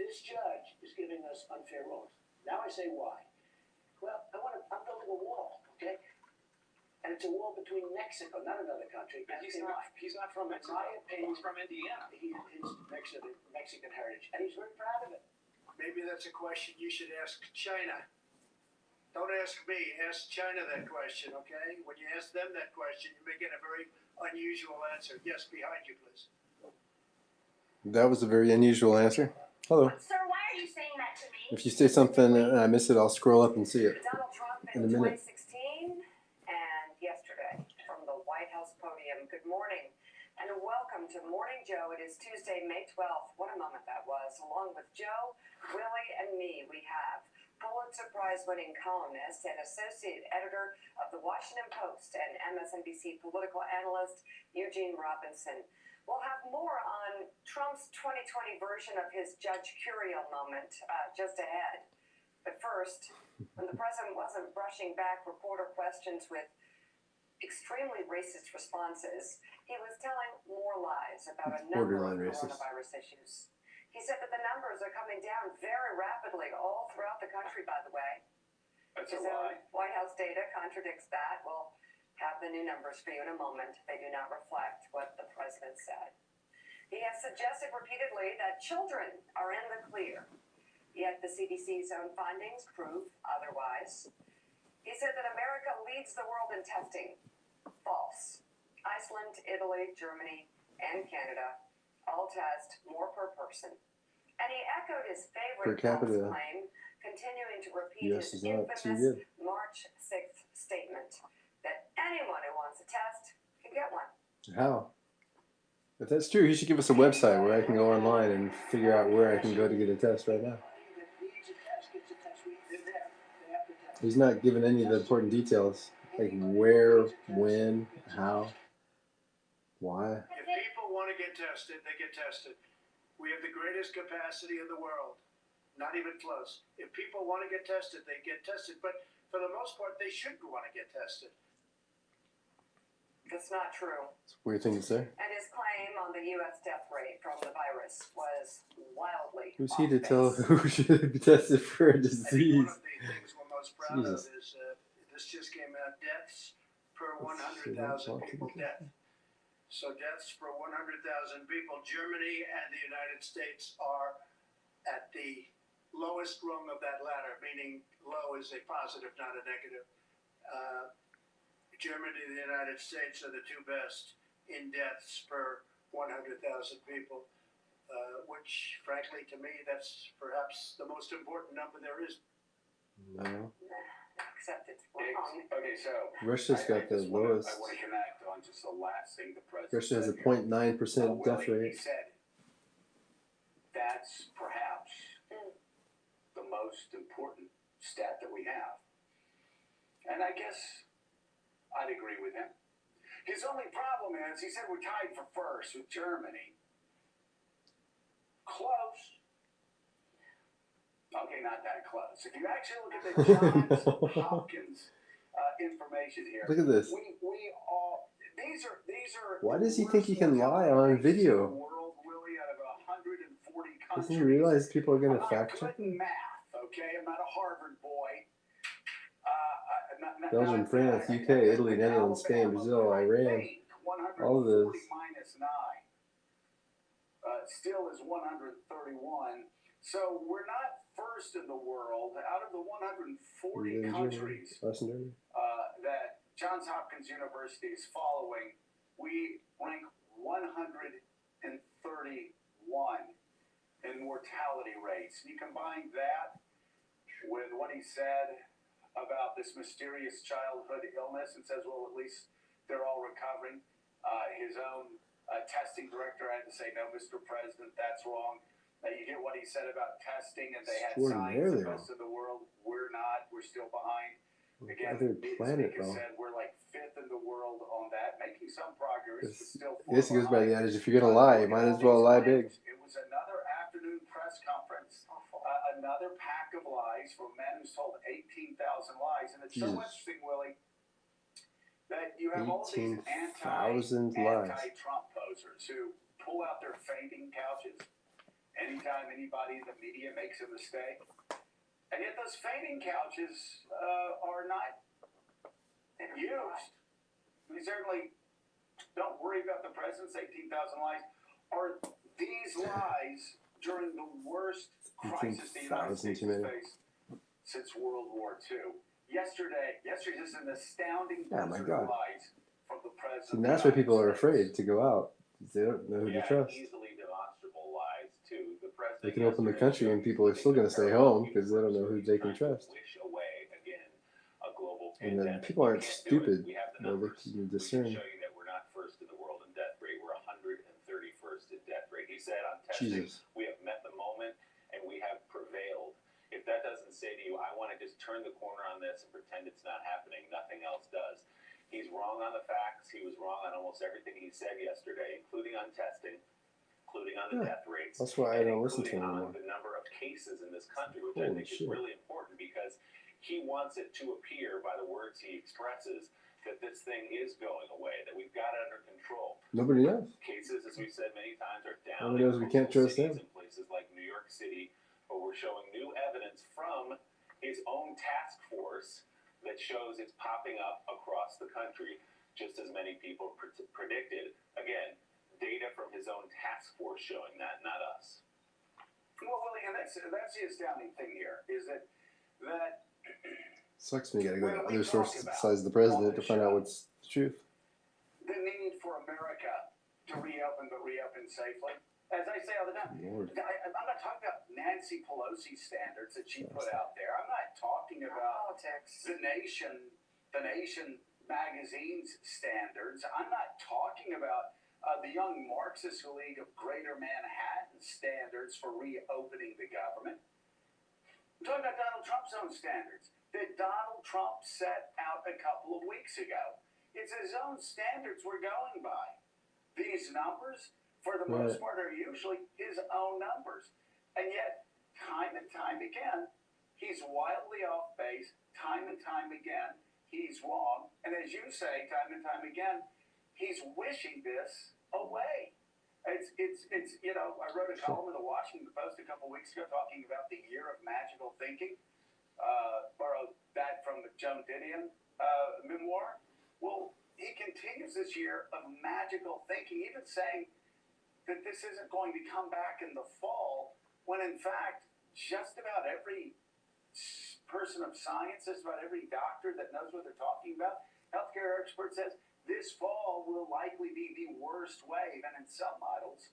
this judge is giving us unfair rulings. Now I say why. Well, I'm building a wall, okay? And it's a wall between Mexico, not another country. But he's not from Mexico. He's from Indiana. His Mexican heritage, and he's very proud of it. Maybe that's a question you should ask China. Don't ask me, ask China that question, okay? When you ask them that question, you may get a very unusual answer. Yes, behind you, please. That was a very unusual answer. Hello. Sir, why are you saying that to me? If you say something and I miss it, I'll scroll up and see it Donald Trump in a in minute. 2016 and yesterday from the White House podium. Good morning and welcome to Morning Joe. It is Tuesday, May 12th. What a moment that was. Along with Joe, Willie, and me, we have Pulitzer Prize-winning columnist and associate editor of the Washington Post and MSNBC political analyst Eugene Robinson. We'll have more on Trump's 2020 version of his Judge Curiel moment just ahead. But first, when the president wasn't brushing back reporter questions with extremely racist responses, he was telling more lies about a number of coronavirus issues. He said that the numbers are coming down very rapidly all throughout the country, by the way. That's a His lie. own White House data contradicts that. We'll have the new numbers for you in a moment. They do not reflect what the president said. He has suggested repeatedly that children are in the clear, yet the CDC's own findings prove otherwise. He said that America leads the world in testing. False. Iceland, Italy, Germany, and Canada all test more per person. And he echoed his favorite claim, continuing to repeat his infamous March 6th statement that anyone who wants a test can get one. How? If that's true, he should give us a website where I can go online and figure out where I can go to get a test right now. He's not giving any of the important details, like where, when, how, why. If people want to get tested, they get tested. We have the greatest capacity in the world. Not even close. If people want to get tested, they get tested. But for the most part, they shouldn't want to get tested. That's not true. It's a weird thing to say. And his claim on the U.S. death rate from the virus was wildly Who's he to tell who should be tested for a disease? One of the things we're most proud of is this just came out, deaths per 100,000 people death. So deaths per 100,000 people, Germany and the United States are at the lowest rung of that ladder, meaning low is a positive, not a negative. Germany and the United States are the two best in deaths per 100,000 people, which, frankly, to me, that's perhaps the most important number there is. No. Except it's wrong. Okay, so Russia's got the lowest. I want to connect on just the last thing the president Russia has a said 0.9% here. death Willie, rate. He said that's perhaps the most important stat that we have. And I guess I'd agree with him. His only problem is, he said we're tied for first with Germany. Close. Okay, not that close. If you actually look at the Johns Hopkins information here. Look at this. These are. Why does he think he can lie on video? World, Willie, out of 140 countries. Doesn't he realize people are going to fact check? I'm not good in math, okay? I'm not a Harvard boy. Belgium, France, UK, Italy, Netherlands, Spain, Brazil, Iran, all of those. Minus 9 still is 131. So we're not first in the world. Out of the 140 countries that Johns Hopkins University is following, we rank 131 in mortality rates. You combine that with what he said about this mysterious childhood illness and says, well, at least they're all recovering. His own testing director had to say, no, Mr. President, that's wrong. You hear what he said about testing, and they had signs the rest of the world. We're not. We're still behind. Again, the speaker said we're like 5th in the world on that, making some progress, but still far This goes by behind. the adage, if you're going to lie, you might as well lie big. It was another afternoon press conference. Another pack of lies from a man who's told 18,000 lies. And it's so interesting, Willie, that you have all these anti-Trump posers who pull out their fainting couches anytime anybody in the media makes a mistake. And yet those fainting couches are not used. We certainly don't worry about the president's 18,000 lies. Are these lies during the worst crisis the United States has faced since World War II? Yesterday's is an astounding desert of lies from the president. See, that's why people are afraid to go out. They don't know who to trust. Easily demonstrable lies too. The president They can open the country and people are still going to stay home because they don't know who they can trust. Wish away again a global And then pandemic. people aren't stupid. We have the They numbers. can We discern. can show you that we're not first in the world in death rate. We're 131st in death rate. He said on testing, we have met the moment and we have prevailed. If that doesn't say to you, I want to just turn the corner on this and pretend it's not happening, nothing else does. He's wrong on the facts. He was wrong on almost everything he said yesterday, including on testing, including on the death rates. That's why I don't listen to him anymore. anymore. The number of cases in this country, which I think is really important because he wants it to appear by the words he expresses that this thing is going away, that we've got it under control. Nobody knows. Cases, as we've said many times, are down. Nobody knows. We can't trust them. In places like New York City, but we're showing new evidence from his own task force that shows it's popping up across the country, just as many people predicted. Again, data from his own task force showing that, not us. Well, Willie, and that's the astounding thing here, is that sucks when you got to go to other sources besides the president to find out what's the truth. The need for America to reopen, but reopen safely. As I say all the time, I'm not talking about Nancy Pelosi's standards that she put out there. I'm not talking about the Nation magazine's standards. I'm not talking about the Young Marxist League of Greater Manhattan standards for reopening the government. I'm talking about Donald Trump's own standards that Donald Trump set out a couple of weeks ago. It's his own standards we're going by. These numbers, for the most part, are usually his own numbers. And yet, time and time again, he's wildly off base. Time and time again, he's wrong. And as you say, time and time again, he's wishing this away. It's you know, I wrote a column in the Washington Post a couple of weeks ago talking about the year of magical thinking. Borrowed that from the Joan Didion memoir. Well, he continues this year of magical thinking, even saying that this isn't going to come back in the fall, when in fact, just about every person of science, just about every doctor that knows what they're talking about, healthcare expert says this fall will likely be the worst wave, and in some models,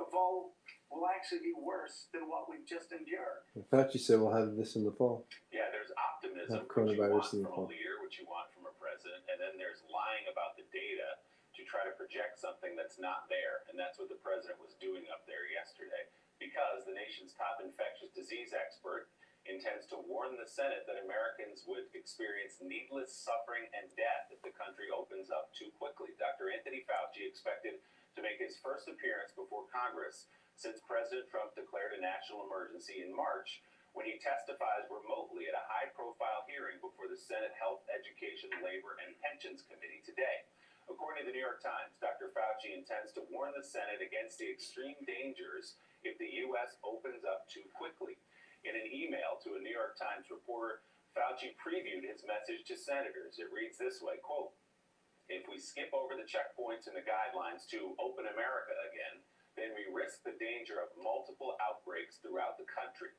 the fall will actually be worse than what we've just endured. Fauci said we'll have this in the fall. Yeah, there's optimism, coronavirus in the fall. From a leader, which you want from a president, and then there's lying about the data to try to project something that's not there, and that's what the president was doing up there yesterday, because the nation's top infectious disease expert intends to warn the Senate that Americans would experience needless suffering and death if the country opens up too quickly. Dr. Anthony Fauci expected to make his first appearance before Congress since President Trump declared a national emergency in March, when he testifies remotely at a high-profile hearing before the Senate Health, Education, Labor, and Pensions Committee today. According to the New York Times, Dr. Fauci intends to warn the Senate against the extreme dangers if the U.S. opens up too quickly. In an email to a New York Times reporter, Fauci previewed his message to senators. It reads this way, quote, "If we skip over the checkpoints and the guidelines to open America again, then we risk the danger of multiple outbreaks throughout the country.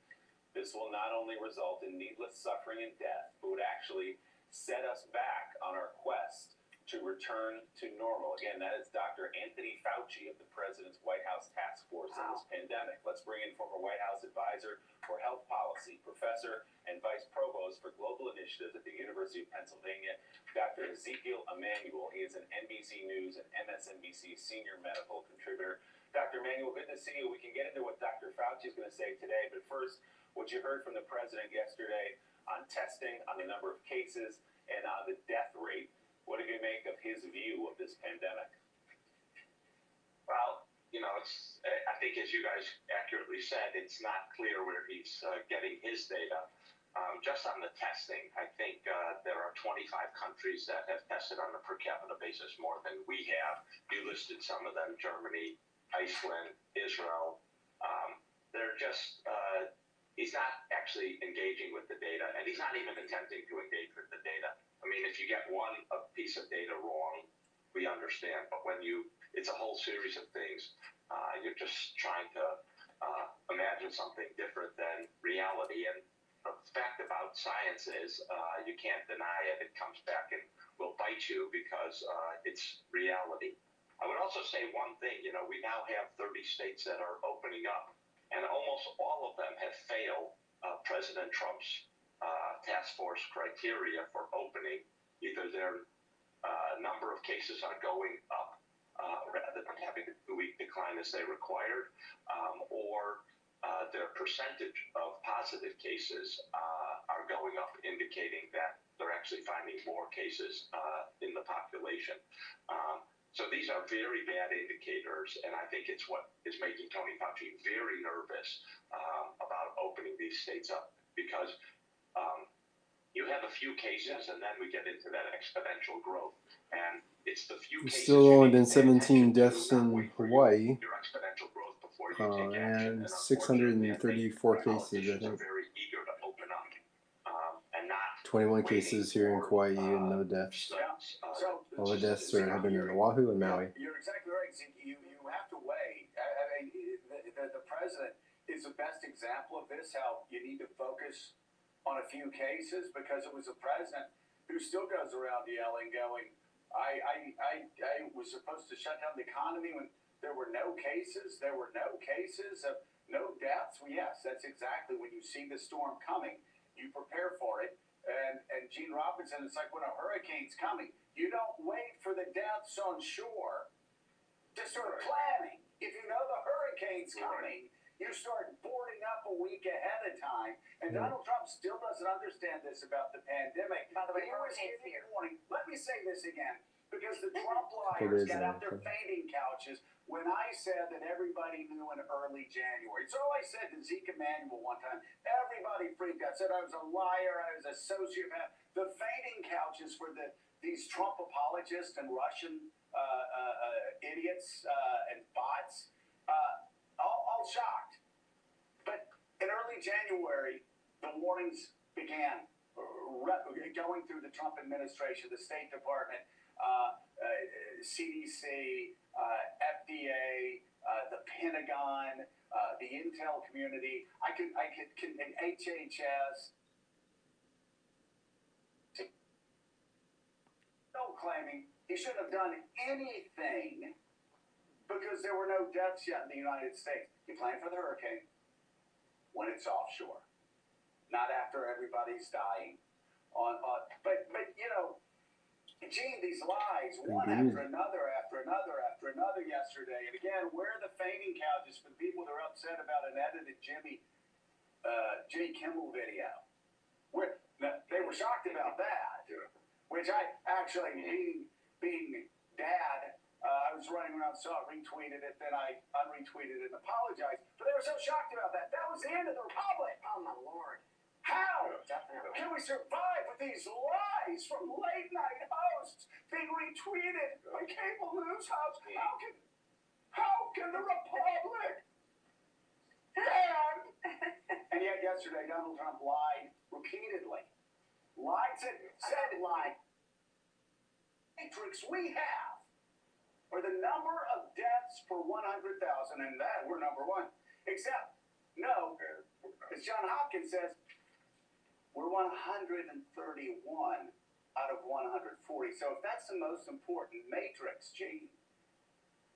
This will not only result in needless suffering and death, but would actually set us back on our quest to return to normal." Again, that is Dr. Anthony Fauci of the President's White House Task Force on this pandemic. Let's bring in former White House advisor for health policy, professor and vice provost for global initiatives at the University of Pennsylvania, Dr. Ezekiel Emanuel. He is an NBC News and MSNBC senior medical contributor. Dr. Emanuel, good to see you. We can get into what Dr. Fauci is going to say today, but first, what you heard from the president yesterday on testing, on the number of cases, and on the death rate. What do you make of his view of this pandemic? Well, you know, I think as you guys accurately said, it's not clear where he's getting his data. Just on the testing, I think there are 25 countries that have tested on a per capita basis more than we have. You listed some of them: Germany, Iceland, Israel. they're just, he's not actually engaging with the data, and he's not even attempting to engage with the data. I mean, if you get a piece of data wrong, we understand, but when it's a whole series of things, you're just trying to imagine something different than reality. And the fact about science is you can't deny it. It comes back and will bite you because it's reality. I would also say one thing, we now have 30 states that are opening up, and almost all of them have failed President Trump's task force criteria for opening. Either their number of cases are going up rather than having a 2-week decline as they required, or their percentage of positive cases are going up, indicating that they're actually finding more cases in the population. So these are very bad indicators, and I think it's what is making Tony Fauci very nervous about opening these states up, because you have a few cases, and then we get into that exponential growth. And it's the few cases. Still only been 17 deaths in Hawaii, your exponential growth before you take action. and 634 cases, I think. Very eager to open up, and not 21 cases here in Kauai and no deaths. All the deaths have been in Oahu and Maui. You're exactly right. You have to weigh. I mean, the president is the best example of this, how you need to focus on a few cases, because it was the president who still goes around yelling, going, I was supposed to shut down the economy when there were no cases. There were no cases of no deaths. Well, yes, that's exactly when you see the storm coming, you prepare for it. And Gene Robinson, it's like when a hurricane's coming, you don't wait for the deaths on shore to start planning. If you know the hurricane's coming, you start boarding up a week ahead of time. And Donald Trump still doesn't understand this about the pandemic. By the way, he was hurricane's giving here. warning. Let me say this again, because the Trump liars got out their fainting couches when I said that everybody knew in early January. So I said to Zeke Emanuel one time, everybody freaked out, said I was a liar, I was a sociopath. The fainting couches for these Trump apologists and Russian idiots and bots, all shocked. But in early January, the warnings began going through the Trump administration, the State Department, CDC, FDA, the Pentagon, the intel community. I could HHS. Claiming he shouldn't have done anything because there were no deaths yet in the United States. You plan for the hurricane when it's offshore, not after everybody's dying. But Gene, these lies, one after another yesterday. And again, where are the fainting couches for the people that are upset about an edited Jimmy Kimmel video? They were shocked about that. Which I actually, being dad, I was running around, saw it, retweeted it, then I unretweeted it and apologized. But they were so shocked about that. That was the end of the republic. Oh, my Lord. How Definitely. can we survive with these lies from late night hosts being retweeted by cable news hosts? How can the republic stand? And yet yesterday, Donald Trump lied repeatedly. Said lied. Matrix we have, or the number of deaths per 100,000, and that we're number one. Except, no, as John Hopkins says, we're 131 out of 140. So if that's the most important matrix, Gene,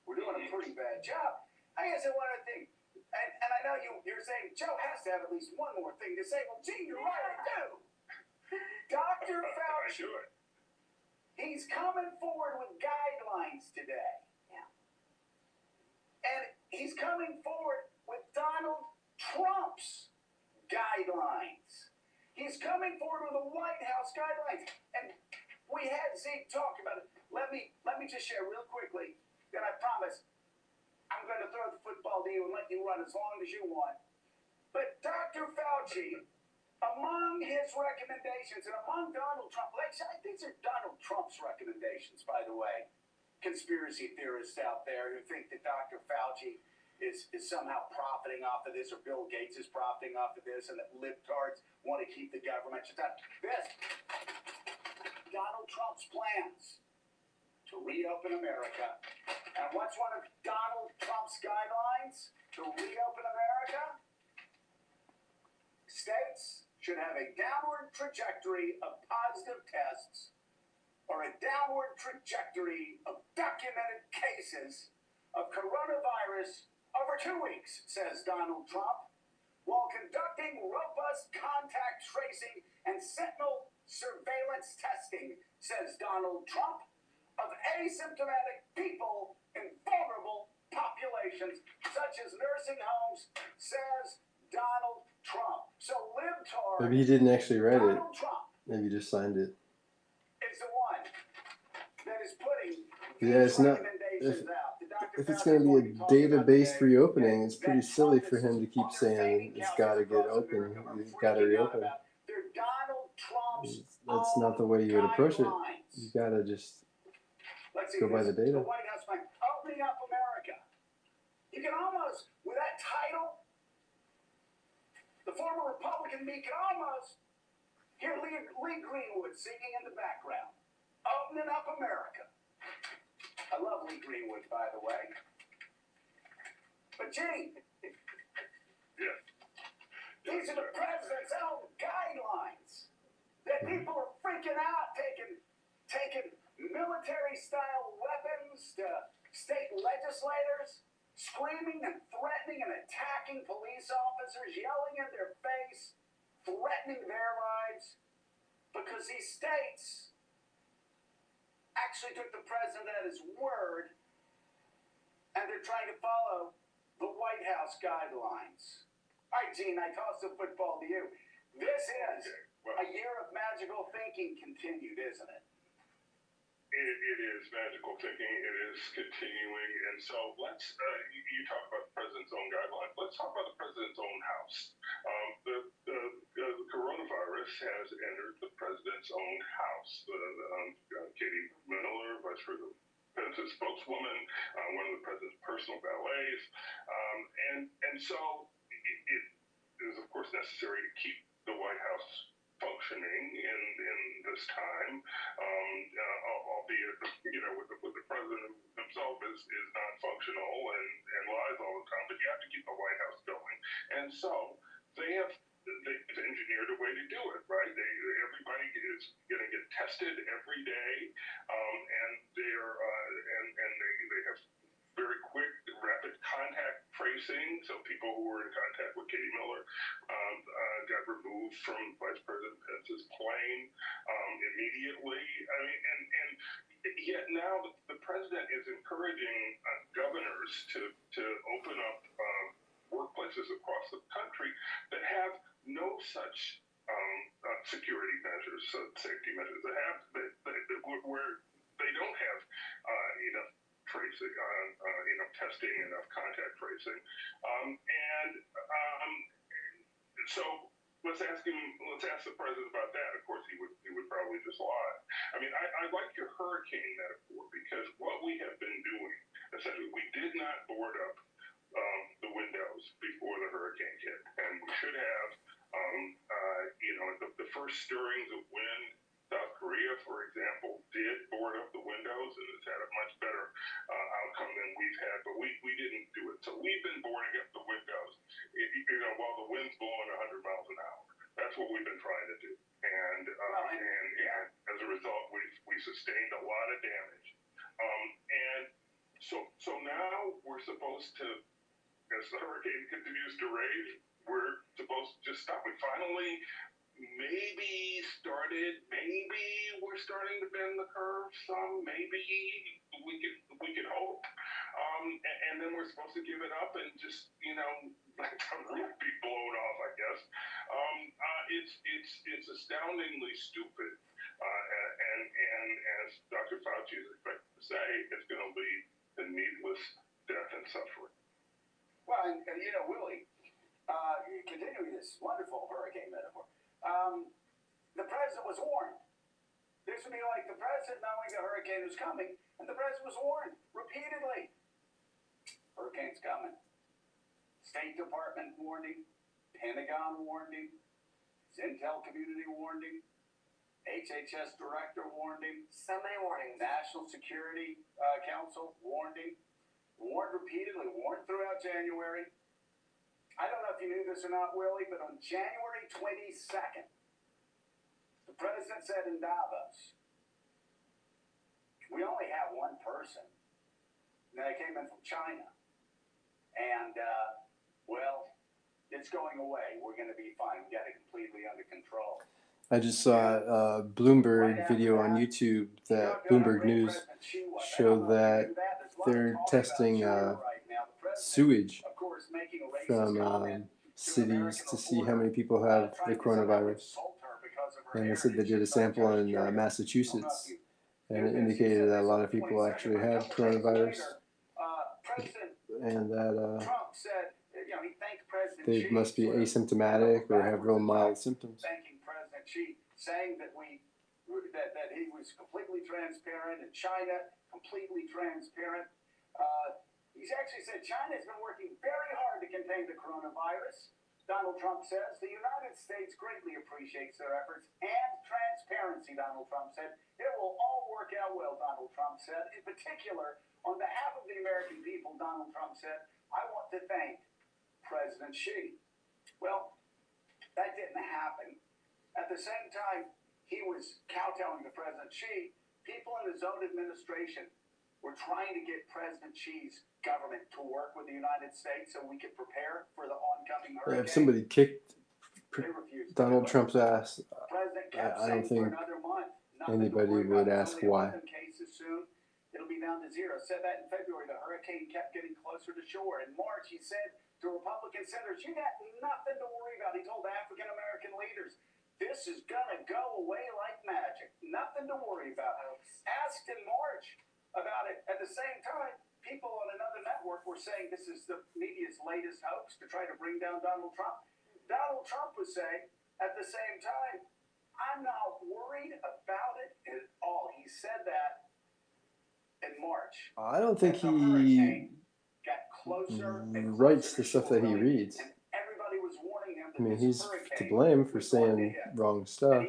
we're doing a pretty bad job. I guess one other thing, and I know you're saying Joe has to have at least one more thing to say. Well, Gene, you're right, I do. Dr. Fauci, he's coming forward with guidelines today. Yeah. And he's coming forward with Donald Trump's guidelines. He's coming forward with the White House guidelines. And we had Zeke talk about it. Let me just share real quickly, then I promise I'm going to throw the football to you and let you run as long as you want. But Dr. Fauci, among his recommendations, and among Donald Trump, these are Donald Trump's recommendations, by the way. Conspiracy theorists out there who think that Dr. Fauci is somehow profiting off of this, or Bill Gates is profiting off of this, and that libtards want to keep the government shut down. This, Donald Trump's plans to reopen America. And what's one of Donald Trump's guidelines to reopen America? States should have a downward trajectory of positive tests or a downward trajectory of documented cases of coronavirus over 2 weeks, says Donald Trump, while conducting robust contact tracing and sentinel surveillance testing, says Donald Trump, of asymptomatic people in vulnerable populations, such as nursing homes, says Donald Trump. So libtard, Maybe he didn't actually write it. Donald Trump Maybe he just signed it. is the one that is putting Yeah, it's not. recommendations out. If it's going to be a data-based reopening, it's pretty silly for him to keep saying it's got to get open. You've got to reopen. That's not the way you would approach it. You got to just go by the data. The White House plan, opening up America. You can almost, with that title, the former Republican me can almost hear Lee Greenwood singing in the background. Opening up America. I love Lee Greenwood, by the way. But Gene, yeah. These are the president's own guidelines. That people are freaking out, taking military-style weapons to state legislators, screaming and threatening and attacking police officers, yelling in their face, threatening their lives, because these states actually took the president at his word, and they're trying to follow the White House guidelines. All right, Gene, I toss the football to you. This is a year of magical thinking continued, isn't it? It is magical thinking. It is continuing. And so let's, you talk about the president's own guidelines. Let's talk about the president's own house. The coronavirus has entered the president's own house. Katie Miller, Vice President Pence's spokeswoman, one of the president's personal valets. And so it is, of course, necessary to keep the White House functioning in this time, albeit, with the president himself is non-functional and lies all the time, but you have to keep the White House going. And so they've engineered a way to do it, right? Everybody is going to get tested every day, and they have very quick, rapid contact tracing. So people who were in contact with Katie Miller got removed from Vice President Pence's plane immediately. I mean, and yet now the president is encouraging governors to open up workplaces across the country that have no such security measures, safety measures. Where they don't have enough tracing, testing, enough contact tracing, so let's ask the president about that. Of course, he would probably just lie. I mean, I like your hurricane metaphor, because what we have been doing, essentially, we did not board up the windows before the hurricane hit, and we should have. The first stirrings of wind, South Korea, for example, did board up the windows, and it's had a much better outcome than we've had, but we didn't do it. So we've been boarding up the windows, while the wind's blowing 100 miles an hour. That's what we've been trying to do, and as a result, we sustained a lot of damage. And so now we're supposed to, as the hurricane continues to rage, we're supposed to just stop. We finally maybe we're starting to bend the curve some. Maybe we can hope. And then we're supposed to give it up and just, let the roof be blown off, I guess. It's astoundingly stupid. And as Dr. Fauci is expected to say, it's going to lead to needless death and suffering. Well, and Willie, continuing this wonderful hurricane metaphor, the president was warned. This would be like the president knowing the hurricane was coming, and the president was warned repeatedly. Hurricane's coming. State Department warned him, Pentagon warned him, his intel community warned him, HHS director warned him, So many warnings. National Security Council warned him, warned repeatedly, warned throughout January. I don't know if you knew this or not, Willie, but on January 22nd, the president said in Davos, we only have one person. Now, they came in from China. And, well, it's going away. We're going to be fine. We got it completely under control. I just saw a Bloomberg video on YouTube that Bloomberg News showed that they're testing sewage from cities to see how many people have the coronavirus. And they said they did a sample in Massachusetts, and it indicated that a lot of people actually had coronavirus, and that they must be asymptomatic or have real mild symptoms. Thanking President Xi, saying that that he was completely transparent, and China completely transparent. He's actually said China's been working very hard to contain the coronavirus. Donald Trump says the United States greatly appreciates their efforts and transparency, Donald Trump said. It will all work out well, Donald Trump said. In particular, on behalf of the American people, Donald Trump said, I want to thank President Xi. Well, that didn't happen. At the same time, he was kowtowing to President Xi. People in his own administration were trying to get President Xi's government to work with the United States so we could prepare for the oncoming hurricane. If somebody kicked Donald Trump's ass, I don't think anybody would ask why. It'll be down to zero. Said that in February. The hurricane kept getting closer to shore. In March, he said to Republican senators, you got nothing to worry about. He told African American leaders, this is going to go away like magic. Nothing to worry about. Asked in March about it. At the same time, people on another network were saying this is the media's latest hoax to try to bring down Donald Trump. Donald Trump was saying at the same time, I'm not worried about it at all. He said that in March. I don't think he writes the stuff that he reads. Everybody was warning him. I mean, he's to blame for saying wrong stuff,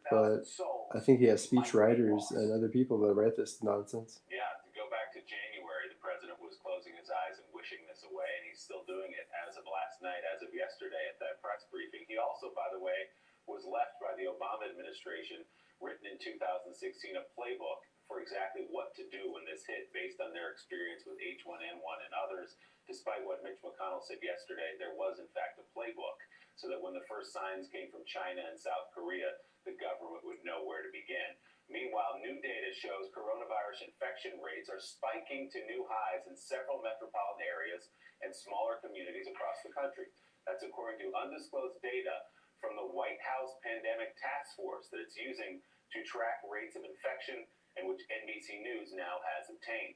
but I think he has speech writers and other people that write this nonsense. Yeah, to go back to January, the president was closing his eyes and wishing this away, and he's still doing it as of last night, as of yesterday at that press briefing. He also, by the way, was left by the Obama administration, written in 2016, a playbook for exactly what to do when this hit, based on their experience with H1N1 and others. Despite what Mitch McConnell said yesterday, there was, in fact, a playbook, so that when the first signs came from China and South Korea, the government would know where to begin. Meanwhile, new data shows coronavirus infection rates are spiking to new highs in several metropolitan areas and smaller communities across the country. That's according to undisclosed data from the White House Pandemic Task Force that it's using to track rates of infection, and which NBC News now has obtained.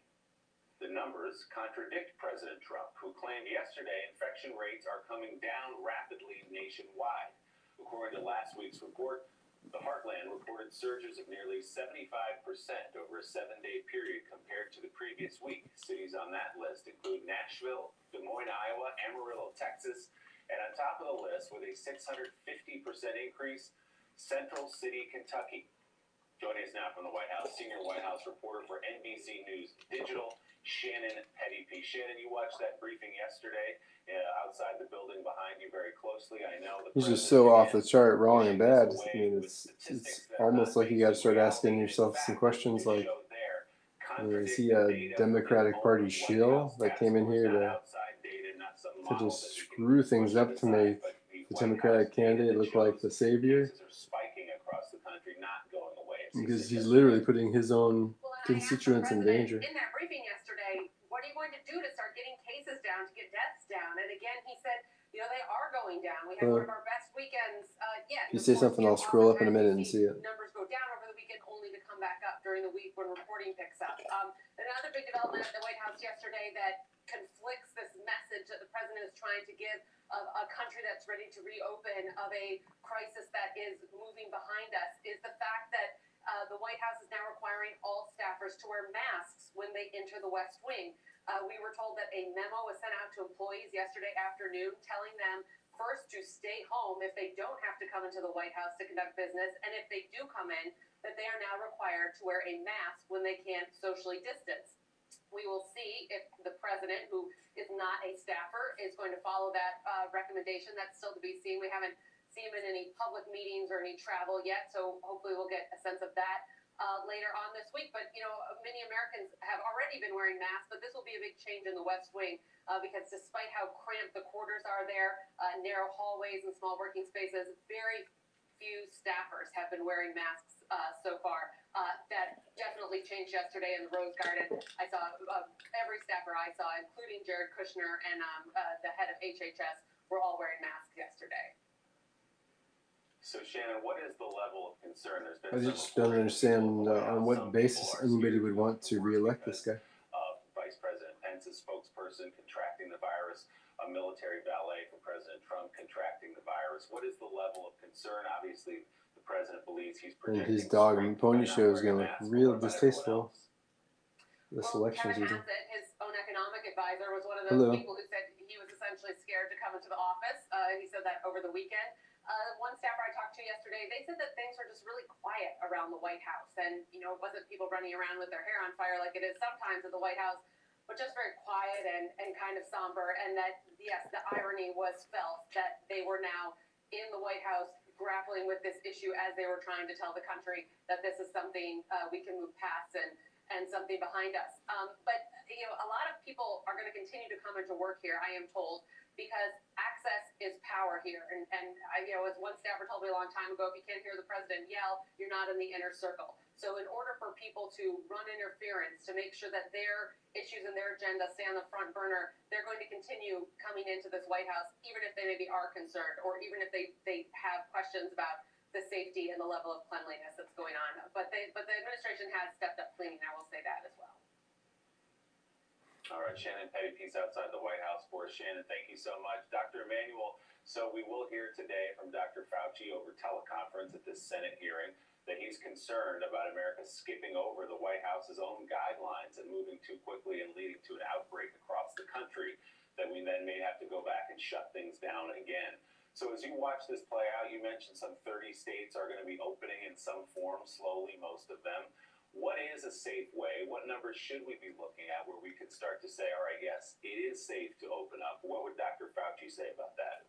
The numbers contradict President Trump, who claimed yesterday infection rates are coming down rapidly nationwide. According to last week's report, the Heartland reported surges of nearly 75% over a 7-day period compared to the previous week. Cities on that list include Nashville, Des Moines, Iowa, Amarillo, Texas, and on top of the list with a 650% increase, Central City, Kentucky. Joining us now from the White House, senior White House reporter for NBC News Digital, Shannon Petty-P. Shannon, you watched that briefing yesterday outside the building behind you very closely. I know he's just so off the chart, wrong and bad. I mean, it's almost like you got to start asking yourself some questions like, is he a Democratic Party shill that came in here to just screw things up to make the Democratic candidate look like the savior? Because he's literally putting his own constituents in danger. In that briefing yesterday, what are you going to do to start getting cases down, to get deaths down? And again, he said, you know, they are going down. We had one of our best weekends yet. If you say something, I'll scroll up in a minute and see it. Numbers go down over the weekend, only to come back up during the week when reporting picks up. Another big development at the White House yesterday that conflicts this message that the president is trying to give of a country that's ready to reopen, of a crisis that is moving behind us, is the fact that the White House is now requiring all staffers to wear masks when they enter the West Wing. We were told that a memo was sent out to employees yesterday afternoon telling them first to stay home if they don't have to come into the White House to conduct business, and if they do come in, that they are now required to wear a mask when they can't socially distance. We will see if the president, who is not a staffer, is going to follow that recommendation. That's still to be seen. We haven't seen him in any public meetings or any travel yet, so hopefully we'll get a sense of that later on this week. But, you know, many Americans have already been wearing masks, but this will be a big change in the West Wing because despite how cramped the quarters are there, narrow hallways and small working spaces, very few staffers have been wearing masks so far. That definitely changed yesterday in the Rose Garden. I saw every staffer I saw, including Jared Kushner and the head of HHS, were all wearing masks yesterday. So Shannon, what is the level of concern? There's been I just don't understand on what basis anybody would want to re-elect this guy. Vice President Pence's spokesperson contracting the virus, a military valet for President Trump contracting the virus. What is the level of concern? Obviously, the president believes he's projecting. And his dog and pony show is going to look real distasteful this election Kevin season. Hassett, his own economic advisor, was one of those people who said he was essentially scared to come into the office. He said that over the weekend. One staffer I talked to yesterday, they said that things were just really quiet around the White House. And, you know, it wasn't people running around with their hair on fire like it is sometimes at the White House, but just very quiet and kind of somber. And that, yes, the irony was felt that they were now in the White House grappling with this issue as they were trying to tell the country that this is something we can move past and something behind us. But, you know, a lot of people are going to continue to come into work here, I am told, because access is power here. And I, you know, as one staffer told me a long time ago, if you can't hear the president yell, you're not in the inner circle. So in order for people to run interference, to make sure that their issues and their agenda stay on the front burner, they're going to continue coming into this White House, even if they maybe are concerned, or even if they have questions about the safety and the level of cleanliness that's going on. But the administration has stepped up cleaning, I will say that as well. All right, Shannon Petty, peace outside the White House for us. Shannon, thank you so much. Dr. Emanuel, so we will hear today from Dr. Fauci over teleconference at this Senate hearing that he's concerned about America skipping over the White House's own guidelines and moving too quickly and leading to an outbreak across the country that we then may have to go back and shut things down again. So as you watch this play out, you mentioned some 30 states are going to be opening in some form slowly, most of them. What is a safe way? What numbers should we be looking at where we could start to say, all right, yes, it is safe to open up? What would Dr. Fauci say about that?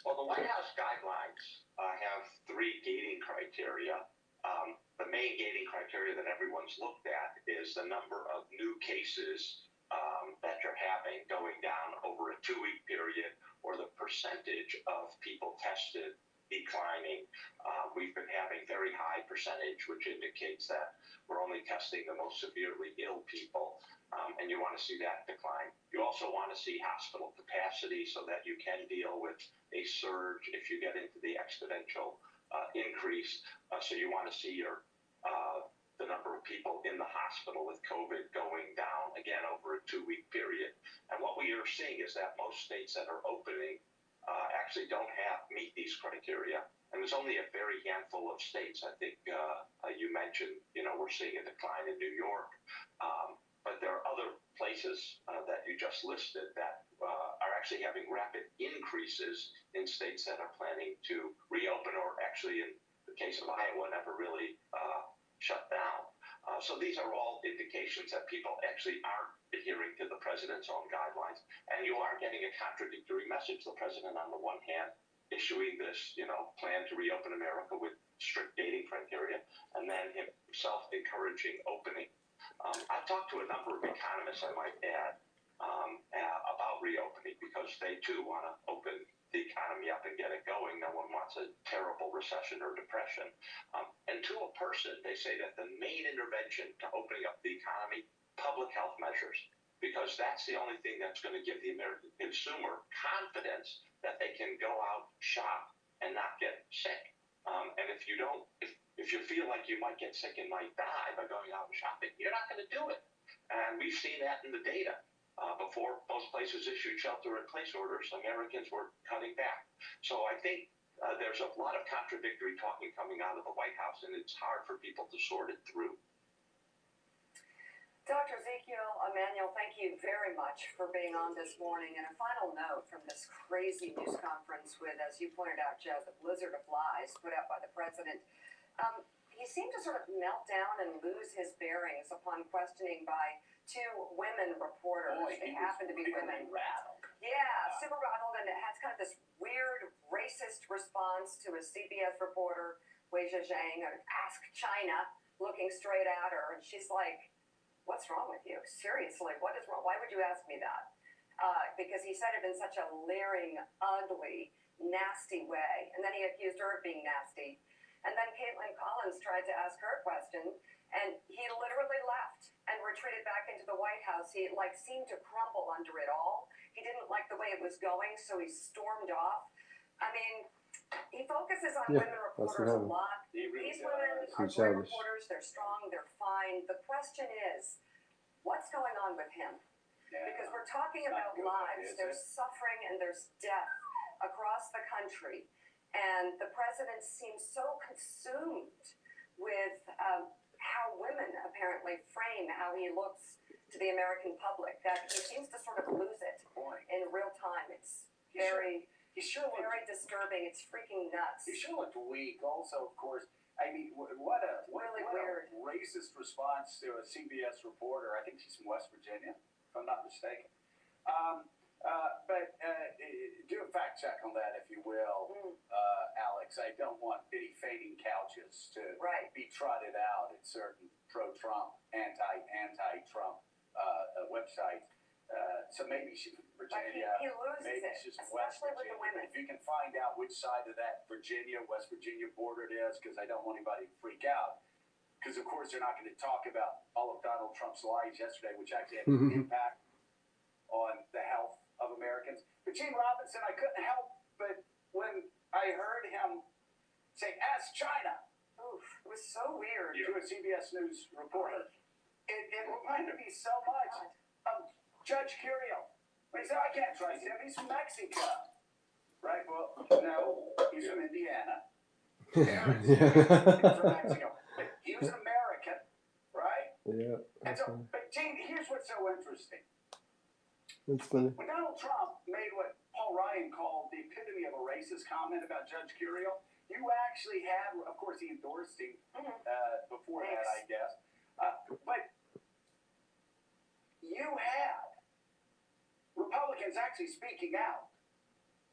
Well, the White House guidelines have three gating criteria. The main gating criteria that everyone's looked at is the number of new cases that you're having going down over a 2-week period, or the percentage of people tested declining. We've been having very high percentage, which indicates that we're only testing the most severely ill people, and you want to see that decline. You also want to see hospital capacity so that you can deal with a surge if you get into the exponential increase. So you want to see the number of people in the hospital with COVID going down again over a 2-week period. And what we are seeing is that most states that are opening actually don't meet these criteria. And there's only a very handful of states. I think you mentioned, you know, we're seeing a decline in New York. But there are other places that you just listed that are actually having rapid increases in states that are planning to reopen, or actually in the case of Iowa, never really shut down. So these are all indications that people actually aren't adhering to the president's own guidelines. And you are getting a contradictory message. The president, on the one hand, issuing this, you know, plan to reopen America with strict dating criteria, and then himself encouraging opening. I've talked to a number of economists, I might add, about reopening, because they too want to open the economy up and get it going. No one wants a terrible recession or depression. And to a person, they say that the main intervention to opening up the economy, public health measures, because that's the only thing that's going to give the American consumer confidence that they can go out, shop, and not get sick. And if you don't, if you feel like you might get sick and might die by going out and shopping, you're not going to do it. And we've seen that in the data. Before most places issued shelter-in-place orders, Americans were cutting back. So I think there's a lot of contradictory talking coming out of the White House, and it's hard for people to sort it through. Dr. Ezekiel Emanuel, thank you very much for being on this morning. And a final note from this crazy news conference with, as you pointed out, Joe, the blizzard of lies put out by the president. He seemed to sort of melt down and lose his bearings upon questioning by two women reporters. Boy, they happen to be really women. rattled. Yeah, super rattled, and it has kind of this weird racist response to a CBS reporter, Wei Zhejiang, Ask China, looking straight at her, and she's like, "What's wrong with you? Seriously, what is wrong? Why would you ask me that?" Because he said it in such a leering, ugly, nasty way, and then he accused her of being nasty. And then Caitlin Collins tried to ask her a question, and he literally left and retreated back into the White House. He seemed to crumble under it all. He didn't like the way it was going, so he stormed off. I mean, he focuses on women reporters a lot. These women are great reporters. They're strong. They're fine. The question is, what's going on with him? Because we're talking about lives. There's suffering and there's death across the country. And the president seems so consumed with how women apparently frame how he looks to the American public that he seems to sort of lose it in real time. It's very disturbing. It's freaking nuts. He sure looked weak. Also, of course, I mean, what a racist response to a CBS reporter. I think she's from West Virginia, if I'm not mistaken. But do a fact check on that, if you will, Alex. I don't want any fading couches to be trotted out at certain pro-Trump, anti-Trump websites. So maybe she's from Virginia. But he loses maybe it, she's from West especially Virginia. with the women. If you can find out which side of that West Virginia border it is, because I don't want anybody to freak out. Because, of course, they're not going to talk about all of Donald Trump's lies yesterday, which actually had an impact on the health of Americans. But Gene Robinson, I couldn't help but when I heard him say, "Ask China," it was so weird. To a CBS News reporter. It reminded me so much of Judge Curiel. When he said, "I can't trust him. He's from Mexico." Right? Well, no, he's from Indiana. He's from Mexico. But he was an American, right? Yeah. And so, but Gene, here's what's so interesting. That's funny. When Donald Trump made what Paul Ryan called the epitome of a racist comment about Judge Curiel, you actually had, of course, he endorsed him before that, I guess. But you had Republicans actually speaking out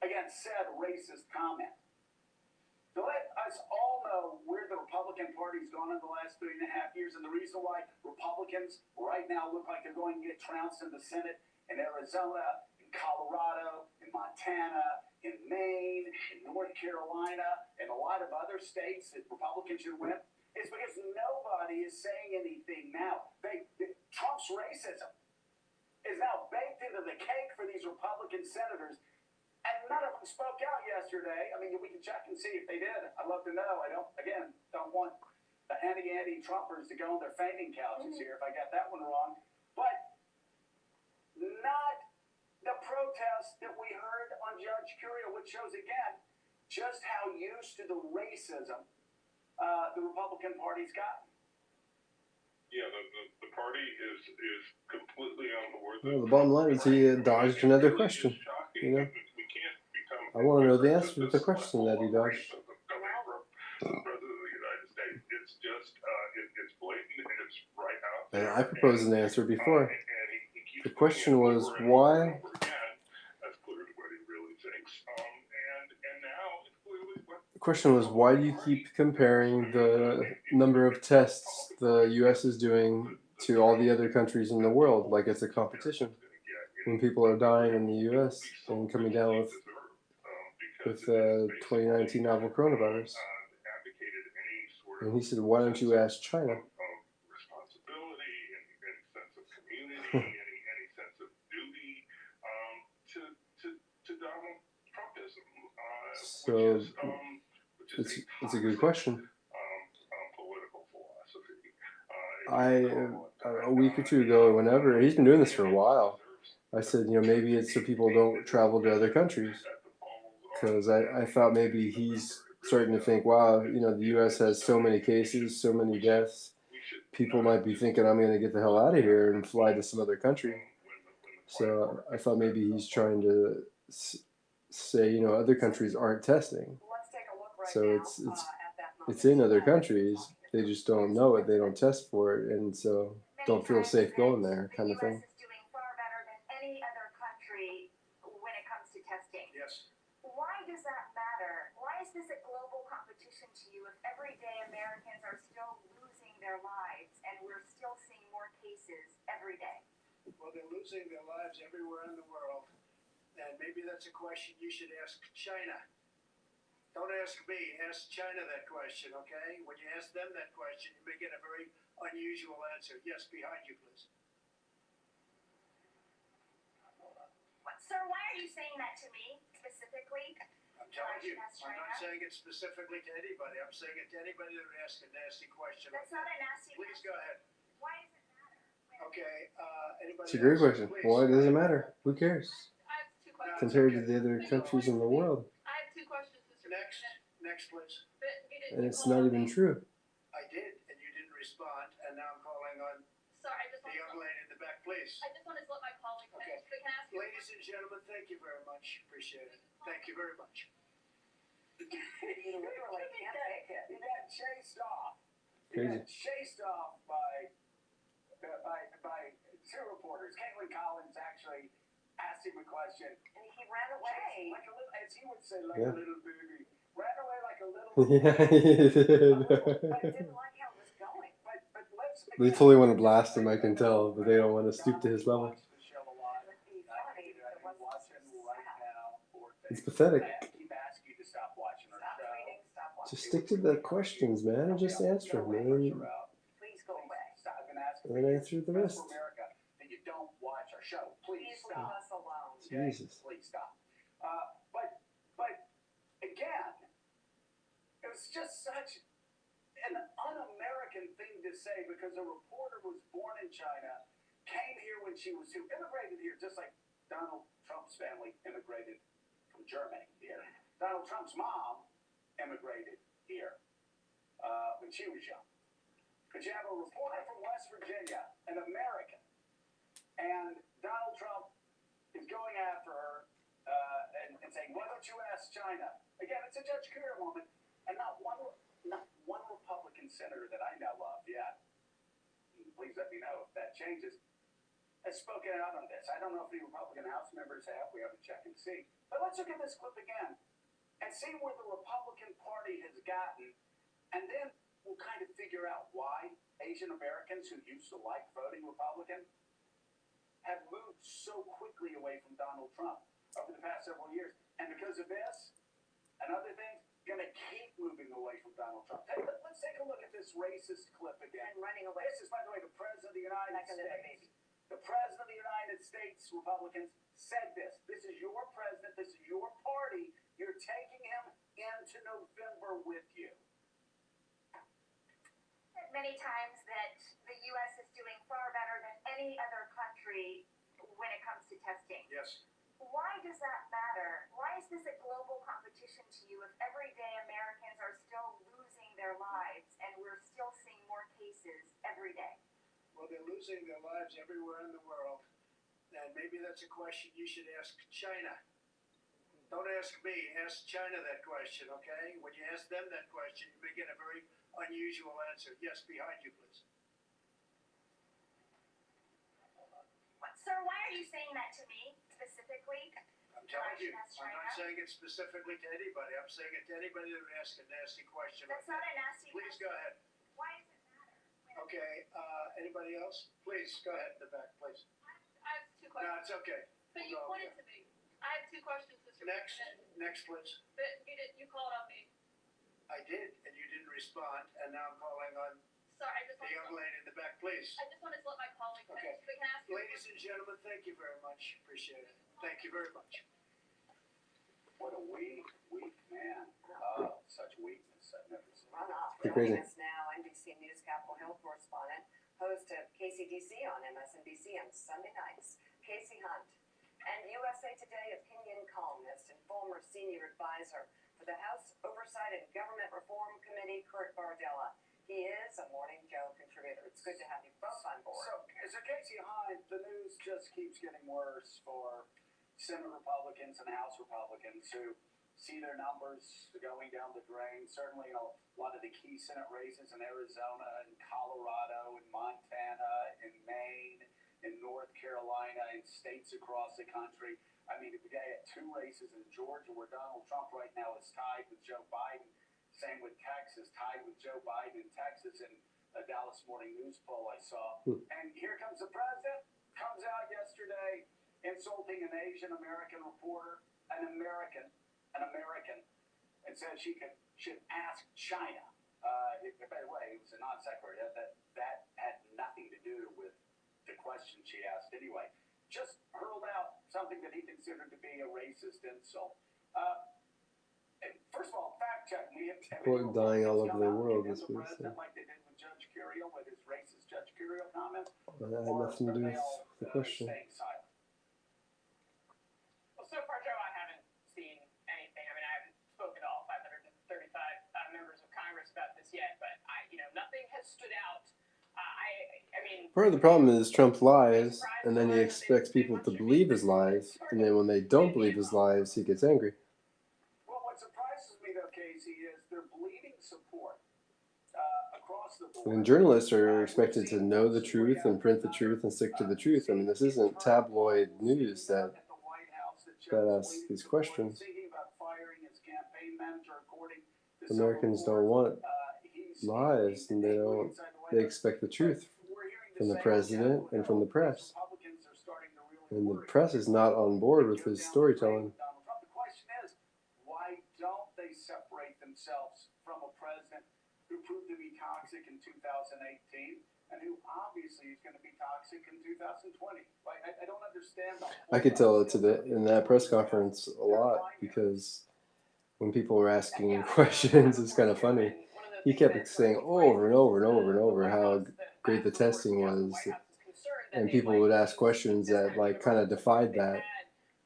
against said racist comment. To let us all know where the Republican Party's gone in the last 3.5 years, and the reason why Republicans right now look like they're going to get trounced in the Senate, in Arizona, in Colorado, in Montana, in Maine, in North Carolina, and a lot of other states that Republicans should win, is because nobody is saying anything now. Trump's racism is now baked into the cake for these Republican senators, and none of them spoke out yesterday. I mean, we can check and see if they did. I'd love to know. I don't want the anti-Trumpers to go on their fainting couches here if I got that one wrong. But not the protest that we heard on Judge Curiel, which shows again just how used to the racism the Republican Party's gotten. Yeah, the party is completely on board. Well, the bottom line is he dodged another question. You know, I want to know the answer to the question that he dodged. Coming from the President of the United States, it's just it's blatant and it's right out there. And I proposed an answer before. The question was why. That's clearly what he really thinks. And now it's clearly what. The question was, why do you keep comparing the number of tests the U.S. is doing to all the other countries in the world like it's a competition? When people are dying in the U.S. and coming down with 2019 novel coronavirus. And he said, why don't you ask China? Responsibility, any sense of community, any sense of duty to Donald Trumpism. So it's a good question. Political philosophy. A week or two ago, whenever, he's been doing this for a while. I said, maybe it's so people don't travel to other countries. Because I thought maybe he's starting to think, wow, the U.S. has so many cases, so many deaths, people might be thinking I'm going to get the hell out of here and fly to some other country. So I thought maybe he's trying to say, you know, other countries aren't testing. Let's take a look right So now, it's at that moment. it's in other countries. They just don't know it. They don't test for it, and so don't feel safe going there, kind of thing. The US is doing far better than any other country when it comes to testing. Yes. Why does that matter? Why is this a global competition to you if everyday Americans are still losing their lives and we're still seeing more cases every day? Well, they're losing their lives everywhere in the world, and maybe that's a question you should ask China. Don't ask me, ask China that question, okay? When you ask them that question, you may get a very unusual answer. Yes, behind you, please. Sir, why are you saying that to me specifically? I'm telling you, That's I'm not China. saying it specifically to anybody. I'm saying it to anybody that would ask a nasty question. That's like not a that. nasty Please question. go ahead. Why does it matter? Okay, anybody It's a great else? question. Please, Why go does it ahead. matter? Who cares? I have two questions. Compared to the other countries in the world. I have two questions, Mr. Next, President. next, please. But you didn't. And You it's called not on even me. true. I did, and you didn't respond, and now I'm calling on Sorry, I just the want young to. lady in the back, please. I just wanted to let my colleague Okay. finish. But can I ask you? Ladies and gentlemen, thank you very much. Appreciate it. Thank you very much. You literally can't take it. He got chased off. He Crazy. got chased off by two reporters. Caitlin Collins actually asked him a question. And he ran away. Like a little, as he would say, like Yeah. a little baby. Ran away like a little Yeah, baby. he did. But didn't like how it was going. But let's They totally want to blast him, I can tell, but they don't want to stoop to his level. It would be funny if it wasn't Watching so right sad. now. It's pathetic. I keep asking you to stop watching our Stop show. tweeting, stop watching. Just stick to the questions, man, and just answer them, man. Please go away. Stop. I've been asking And then answer the rest. for America that you don't watch our show. Please Please leave stop. us alone. Okay? Jesus. Please stop. But again, it was just such an un-American thing to say because a reporter was born in China, came here when she was two, immigrated here just like Donald Trump's family immigrated from Germany here. Donald Trump's mom immigrated here when she was young. But you have a reporter from West Virginia, an American, and Donald Trump is going after her and saying, "Why don't you ask China?" Again, it's a Judge Cooter moment, and not one Republican senator that I know of yet. Please let me know if that changes. Has spoken out on this. I don't know if the Republican House members have. We have to check and see. But let's look at this clip again and see where the Republican Party has gotten, and then we'll kind of figure out why Asian Americans who used to like voting Republican have moved so quickly away from Donald Trump over the past several years. And because of this and other things, going to keep moving away from Donald Trump. Let's take a look at this racist clip again. And running away. This is, by the way, the President of the United Back in the States. The President of the United States, Republicans, said this. This is your president. This is your party. You're taking him into November with you. Many times that the U.S. is doing far better than any other country when it comes to testing. Yes. Why does that matter? Why is this a global competition to you if everyday Americans are still losing their lives and we're still seeing more cases every day? Well, they're losing their lives everywhere in the world, and maybe that's a question you should ask China. Don't ask me, ask China that question, okay? When you ask them that question, you may get a very unusual answer. Yes, behind you, please. Sir, why are you saying that to me specifically? I'm telling you, That's I'm China. not saying it specifically to anybody. I'm saying it to anybody that would ask a nasty question. That's like not that. a nasty Please question. go ahead. Why does it matter? Okay, anybody else? Please, go ahead in the back, please. I have two No, questions. it's okay. But you No, pointed to me. I have two questions, Mr. Next, President. next, please. But you called on me. I did, and you didn't respond, and now I'm calling on Sorry, I just the young lady in the back, please. wanted to let my colleague finish. Okay. But can I ask you? Ladies and gentlemen, thank you very much. Appreciate it. Thank you very much. What a weak man. Oh, such weakness. I've never seen. Run off. Pretty crazy. Joining us now, NBC News Capitol Hill correspondent, host of KCDC on MSNBC on Sunday nights, Casey Hunt, and USA Today opinion columnist and former senior advisor for the House Oversight and Government Reform Committee, Kurt Bardella. He is a Morning Joe contributor. It's good to have you both on board. So Casey Hyde, the news just keeps getting worse for Senate Republicans and House Republicans who see their numbers going down the drain. Certainly, a lot of the key Senate races in Arizona and Colorado and Montana and Maine and North Carolina and states across the country. I mean, we had 2 races in Georgia where Donald Trump right now is tied with Joe Biden. Same with Texas, tied with Joe Biden in Texas in a Dallas Morning News poll I saw. And here comes the president, comes out yesterday insulting an Asian American reporter, an American, and said should ask China. By the way, it was a non sequitur. That had nothing to do with the question she asked anyway. Just hurled out something that he considered to be a racist insult. First of all, fact check. People are dying all over the world this week. So. Like they did with Judge Curiel, with his racist Judge Curiel comments. That had nothing to do with the question. Well, so far, Joe, I haven't seen anything. I mean, I haven't spoken to all 535 members of Congress about this yet, but nothing has stood out. I mean, part of the problem is Trump lies, and then he expects people to believe his lies, and then when they don't believe his lies, he gets angry. Well, what surprises me, though, Casey, is they're bleeding support across the board. And journalists are expected to know the truth and print the truth and stick to the truth. I mean, this isn't tabloid news that asks these questions. Americans don't want lies, and they expect the truth from the president and from the press. And the press is not on board with his storytelling. The question is, why don't they separate themselves from a president who proved to be toxic in 2018 and who obviously is going to be toxic in 2020? Like, I don't understand. I could tell it in that press conference a lot, because when people were asking questions, it's kind of funny. He kept saying over and over and over and over how great the testing was, and people would ask questions that like kind of defied that,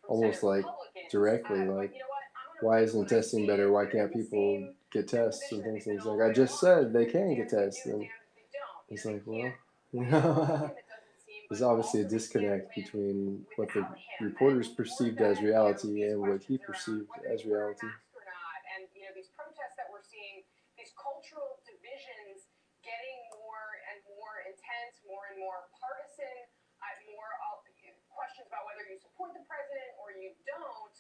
almost like directly, like, why isn't testing better? Why can't people get tests and things? And it's like, I just said they can get tests, and it's like, well, there's obviously a disconnect between what the reporters perceived as reality and what he perceived as reality. And these protests that we're seeing, these cultural divisions getting more and more intense, more and more partisan, more questions about whether you support the president or you don't,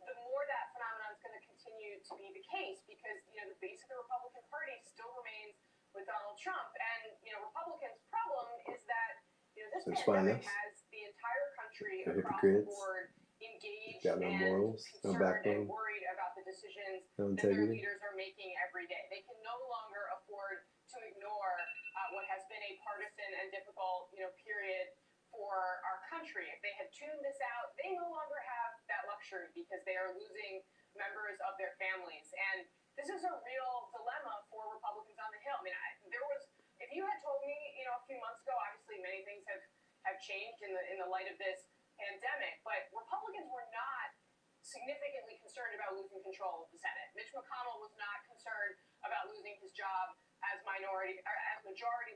the more that phenomenon is going to continue to be the case, because the base of the Republican Party still remains with Donald Trump. And Republicans' problem is that this pandemic has the entire country across the board engaged and concerned and worried about the decisions that their leaders are making every day. They can no longer afford to ignore what has been a partisan and difficult period for our country. If they had tuned this out, they no longer have that luxury, because they are losing members of their families. And this is a real dilemma for Republicans on the Hill. I mean, if you had told me, a few months ago, obviously many things have changed in the light of this pandemic, but Republicans were not significantly concerned about losing control of the Senate. Mitch McConnell was not concerned about losing his job as majority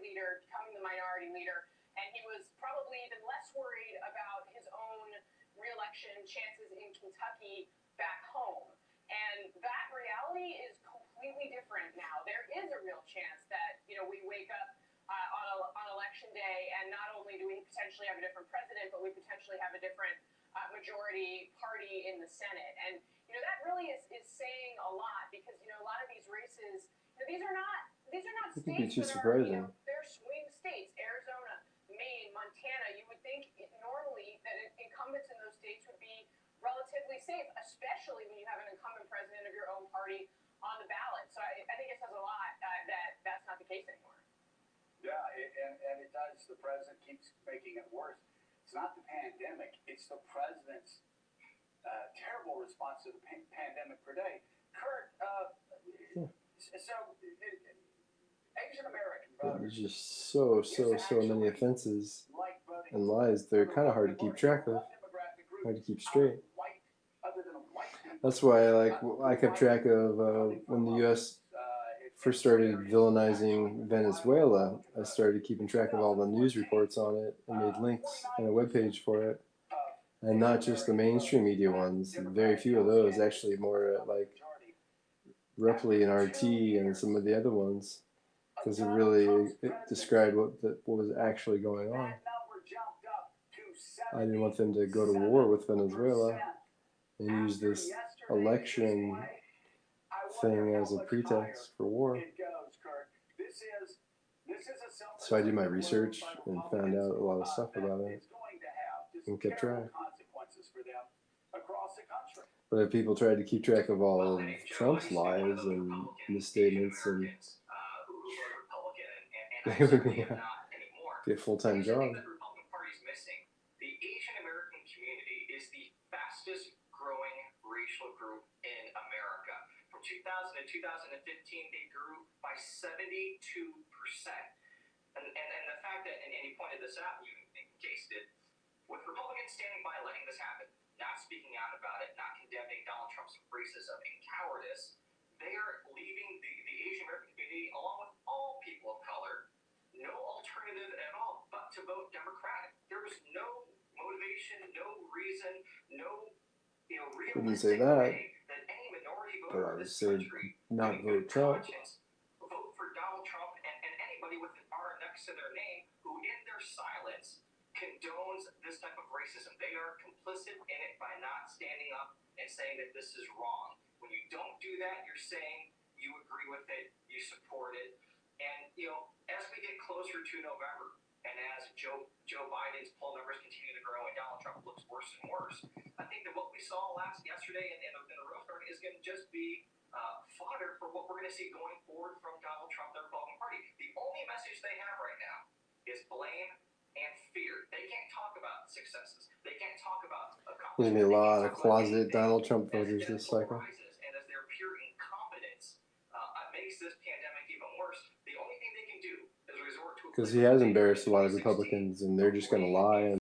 leader, becoming the minority leader, and he was probably even less worried about his own re-election chances in Kentucky back home. And that reality is completely different now. There is a real chance that we wake up on election day, and not only do we potentially have a different president, but we potentially have a different majority party in the Senate. And that really is saying a lot, because a lot of these races, these are not states that are they're swing states. Arizona, Maine, Montana. You would think normally that incumbents in those states would be relatively safe, especially when you have an incumbent president of your own party on the ballot. So I think it says a lot that that's not the case anymore. Yeah, and it does. The president keeps making it worse. It's not the pandemic. It's the president's terrible response to the pandemic per day. Kurt, so Asian American voters. There's just so many offenses and lies. They're kind of hard to keep track of, hard to keep straight. That's why I kept track of when the U.S. first started villainizing Venezuela, I started keeping track of all the news reports on it and made links and a webpage for it. And not just the mainstream media ones, very few of those, actually more like roughly in RT and some of the other ones, because it described what was actually going on. I didn't want them to go to war with Venezuela and use this election thing as a pretext for war. So I did my research and found out a lot of stuff about it and kept track. But if people tried to keep track of all of Trump's lies and misstatements, and they would be a full-time job. The Republican Party is missing. The Asian American community is the fastest growing racial group in America. From 2000 to 2015, they grew by 72%. And the fact that, and you pointed this out, and you encased it, with Republicans standing by letting this happen, not speaking out about it, not condemning Donald Trump's racism and cowardice, they are leaving the Asian American community, along with all people of color, no alternative at all but to vote Democratic. There was no motivation, no reason, no Wouldn't say realistic that, way that any minority but voter I in would this say country not in vote good Trump. conscience vote for Donald Trump and anybody with an R next to their name who in their silence condones this type of racism. They are complicit in it by not standing up and saying that this is wrong. When you don't do that, you're saying you agree with it, you support it. And, as we get closer to November, and as Joe Biden's poll numbers continue to grow and Donald Trump looks worse and worse, I think that what we saw yesterday in the Rose Garden is going to just be fodder for what we're going to see going forward from Donald Trump, the Republican Party. The only message they have right now is blame and fear. They can't talk about successes. They can't talk about There's going to be a lot of closet Donald Trump voters this cycle. And as their pure incompetence makes this pandemic even worse, the only thing they can do is resort to because he has embarrassed a lot of Republicans, and they're just going to lie and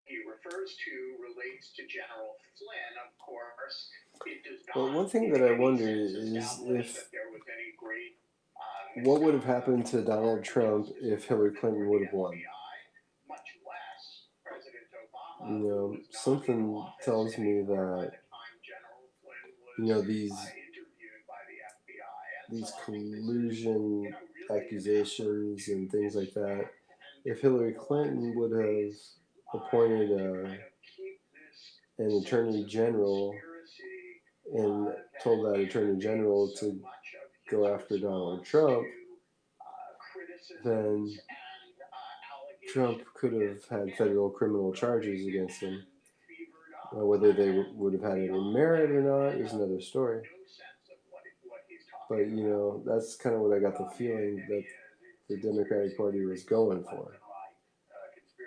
he refers to relates to General Flynn, of course. It does not. Well, one thing that I wonder is if there was any great what would have happened to Donald Trump if Hillary Clinton would have won. much less President Obama. You know, something tells me that, you know, these collusion accusations and things like that, if Hillary Clinton would have appointed an attorney general and told that attorney general to go after Donald Trump, then Trump could have had federal criminal charges against him. Whether they would have had any merit or not is another story. But, you know, that's kind of what I got the feeling that the Democratic Party was going for.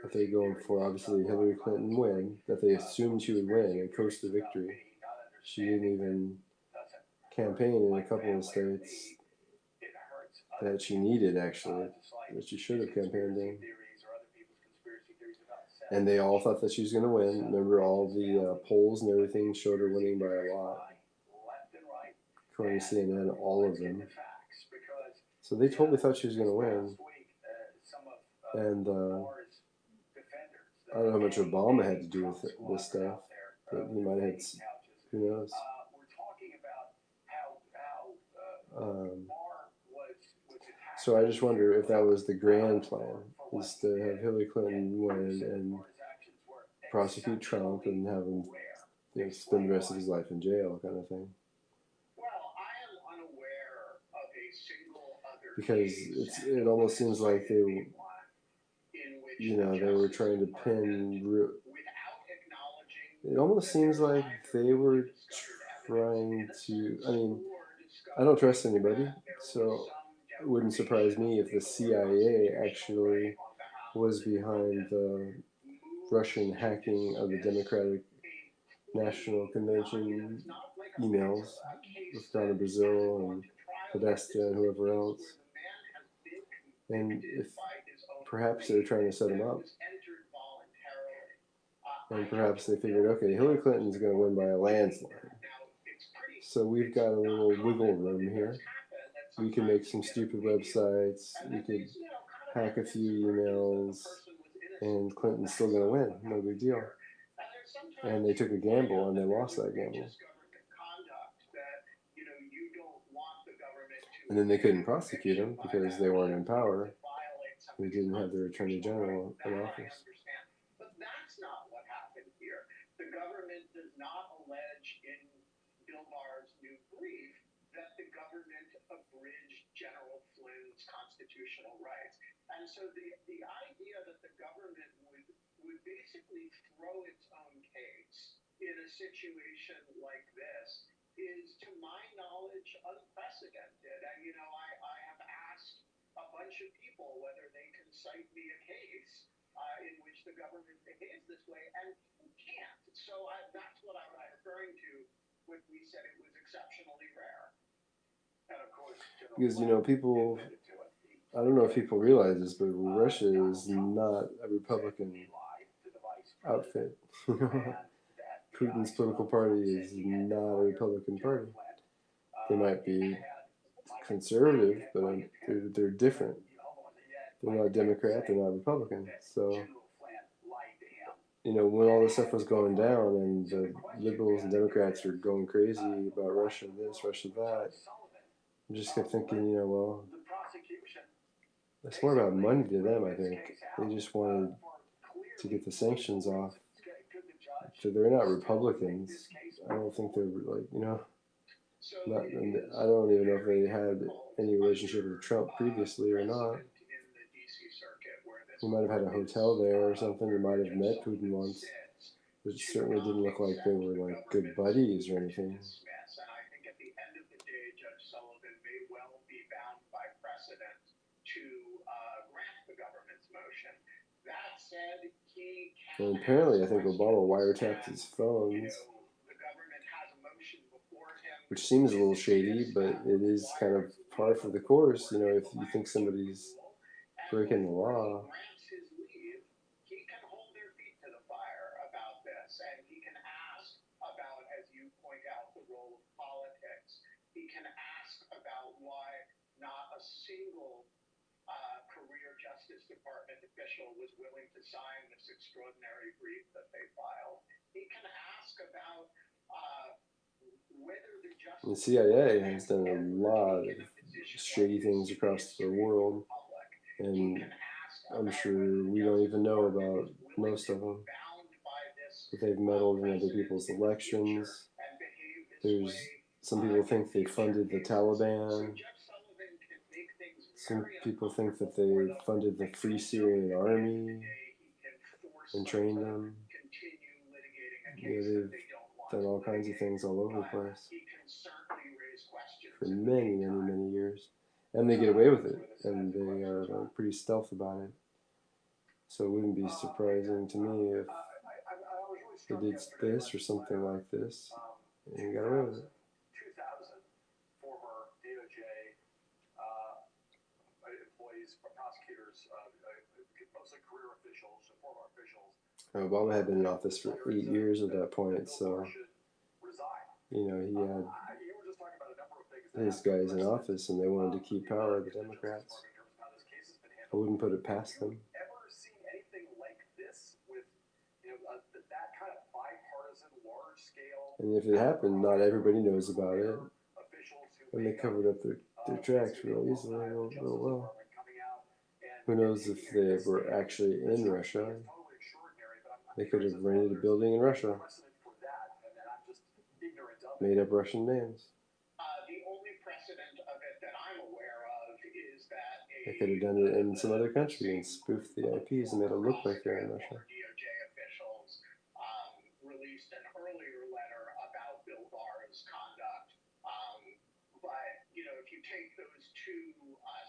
That they're going for, obviously, Hillary Clinton win, that they assumed she would win and coast to victory. She didn't even campaign in a couple of states that she needed, actually, that she should have campaigned in. And they all thought that she was going to win. Remember, all the polls and everything showed her winning by a lot. According to CNN, all of them. So they totally thought she was going to win. And I don't know how much Obama had to do with this stuff, but he might have had, who knows. So I just wonder if that was the grand plan, is to have Hillary Clinton win and prosecute Trump and have him, you know, spend the rest of his life in jail, kind of thing. Because it almost seems like they, you know, they were trying to pin. It almost seems like they were trying to. I mean, I don't trust anybody, so it wouldn't surprise me if the CIA actually was behind the Russian hacking of the Democratic National Convention emails with Donna Brazil and Podesta and whoever else. And if perhaps they were trying to set him up. And perhaps they figured, okay, Hillary Clinton's going to win by a landslide. So we've got a little wiggle room here. We can make some stupid websites. We could hack a few emails. And Clinton's still going to win. No big deal. And they took a gamble and they lost that gamble. And then they couldn't prosecute him because they weren't in power. They didn't have their attorney general in office. But that's not what happened here. The government does not allege in Bill Barr's new brief that the government abridged General Flynn's constitutional rights. And so the idea that the government would basically throw its own case in a situation like this is, to my knowledge, unprecedented. And, you know, I have asked a bunch of people whether they can cite me a case in which the government behaves this way, and you can't. So that's what I'm referring to when we said it was exceptionally rare. And of course, because, you know, people, I don't know if people realize this, but Russia is not a Republican outfit. Putin's political party is not a Republican party. They might be conservative, but they're different. They're not Democrat, they're not Republican. So, you know, when all this stuff was going down and the liberals and Democrats are going crazy about Russia this, Russia that, I just kept thinking, you know, well, it's more about money to them, I think. They just wanted to get the sanctions off. So they're not Republicans. I don't think they're, like, you know, not, and I don't even know if they had any relationship with Trump previously or not. He might have had a hotel there or something. He might have met Putin once. But it certainly didn't look like they were, like, good buddies or anything. And apparently, I think Obama wiretapped his phones, which seems a little shady, but it is kind of par for the course. You know, if you think somebody's breaking the law, not a single career Justice Department official was willing to sign this extraordinary brief that they filed. He can ask about whether the The Justice CIA Department has done a lot of shady things across the world, and I'm sure we don't even know about most of them. But they've meddled in other people's elections. There's some people think they funded the Taliban. Some people think that they funded the Free Syrian Army and trained them. Yeah, they've done all kinds of things all over the place for many, many, many years. And they get away with it, and they are pretty stealth about it. So it wouldn't be surprising to me if they did this or something like this and got away with it. 2,000 former DOJ employees, prosecutors, mostly career officials, former officials. Obama had been in office for 8 years at that point, so you know he had his guys in office, and they wanted to keep power. The Democrats. I wouldn't put it past them. Ever seen anything like this with that kind of bipartisan, large scale? And if it happened, not everybody knows about it, and they covered up their tracks real easily, real well. Who knows if they were actually in Russia? They could have rented a building in Russia, made up Russian names. The only precedent of it that I'm aware of is that They could have done it in some other country and spoofed the IPs and made it look like they're in Russia. DOJ officials released an earlier letter about Bill Barr's conduct. But, you know, if you take those two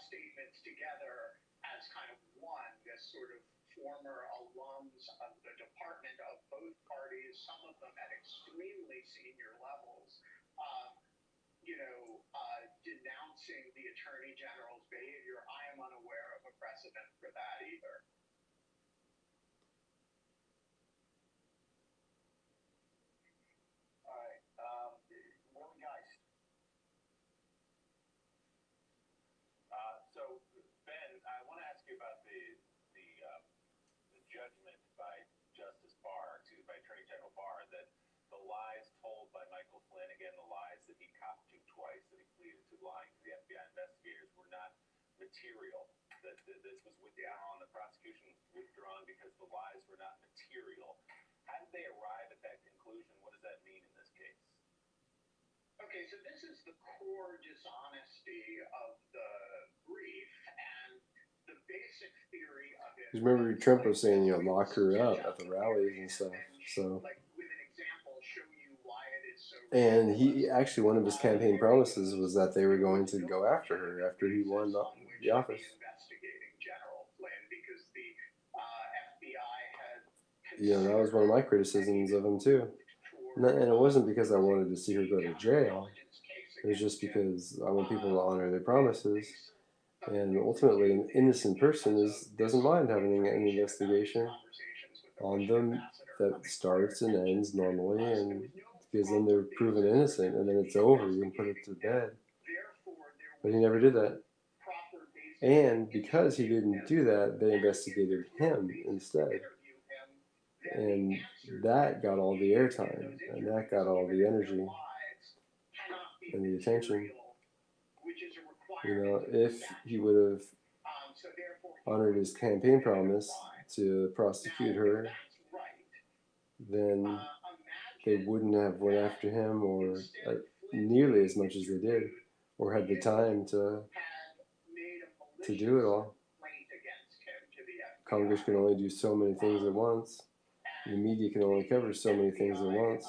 statements together as kind of one, this sort of former alums of the department of both parties, some of them at extremely senior levels, denouncing the Attorney General's behavior, I am unaware of a precedent for that either. All right, Willie Geist. So Ben, I want to ask you about the judgment by Justice Barr, by Attorney General Barr, that the lies told by Michael Flynn, again, the lies that he copped to twice, that he pleaded to lying to the FBI investigators, were not material. That this was withdrawn, the prosecution withdrawn because the lies were not material. How did they arrive at that conclusion? What does that mean in this case? Okay, so this is the core dishonesty of the brief, and the basic theory of it. Remember, Trump was saying, you know, lock her up at the rallies and stuff. So, and he actually, one of his campaign promises was that they were going to go after her after he won the office. You know, that was one of my criticisms of him too. And it wasn't because I wanted to see her go to jail. It was just because I want people to honor their promises. And ultimately, an innocent person doesn't mind having an investigation on them that starts and ends normally, and because then they're proven innocent, and then it's over. You can put it to bed. But he never did that. And because he didn't do that, they investigated him instead. And that got all the airtime, and that got all the energy and the attention. You know, if he would have honored his campaign promise to prosecute her, then they wouldn't have went after him or nearly as much as they did, or had the time to do it all. Congress can only do so many things at once. The media can only cover so many things at once.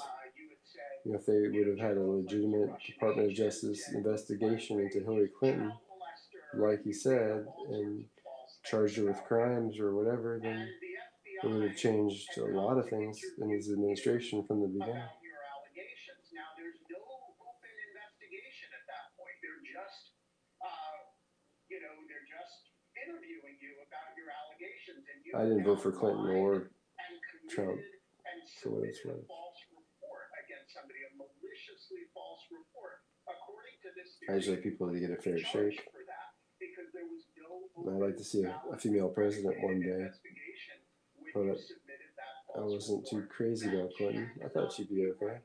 You know, if they would have had a legitimate Department of Justice investigation into Hillary Clinton, like he said, and charged her with crimes or whatever, then it would have changed a lot of things in his administration from the beginning. Now, there's no open investigation at that point. They're just, they're just interviewing you about your allegations. And I didn't vote for Clinton or Trump, so what it's worth. Somebody, a maliciously false report. According to this I just like people to get a fair shake. I'd like to see a female president one day. But I wasn't too crazy about Clinton. I thought she'd be okay.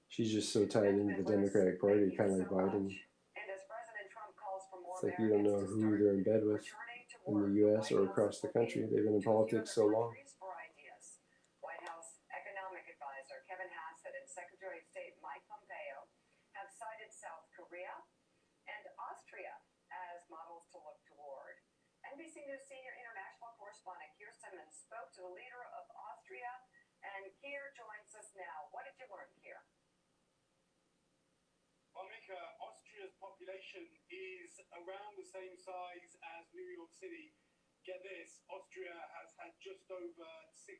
She's just so tied into the Democratic Party, kind of like Biden. It's like you don't know who they're in bed with in the U.S. or across the country. They've been in politics so long. White House economic advisor Kevin Hassett and Secretary of State Mike Pompeo have cited South Korea and Austria as models to look toward. NBC News senior international correspondent Keir Simmons spoke to the leader of Austria, and Keir joins us now. What did you learn, Keir? Well, Mika, Austria's population is around the same size as New York City. Get this, Austria has had just over 600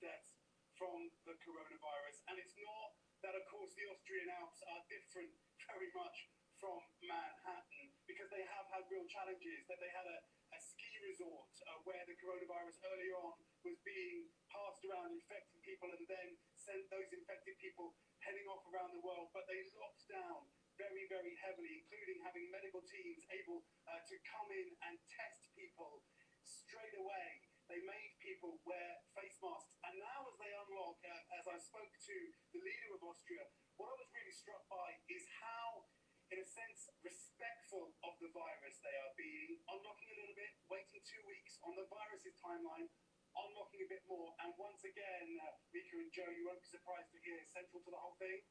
deaths from the coronavirus. And it's not that, of course, the Austrian Alps are different very much from Manhattan, because they have had real challenges. That they had a ski resort where the coronavirus earlier on was being passed around, infecting people, and then sent those infected people heading off around the world. But they locked down very, very heavily, including having medical teams able to come in and test people straight away. They made people wear face masks. And now as they unlock, as I spoke to the leader of Austria, what I was really struck by is how, in a sense, respectful of the virus they are being, unlocking a little bit, waiting 2 weeks on the virus's timeline, unlocking a bit more. And once again, Mika and Joe, you won't be surprised to hear, central to the whole thing,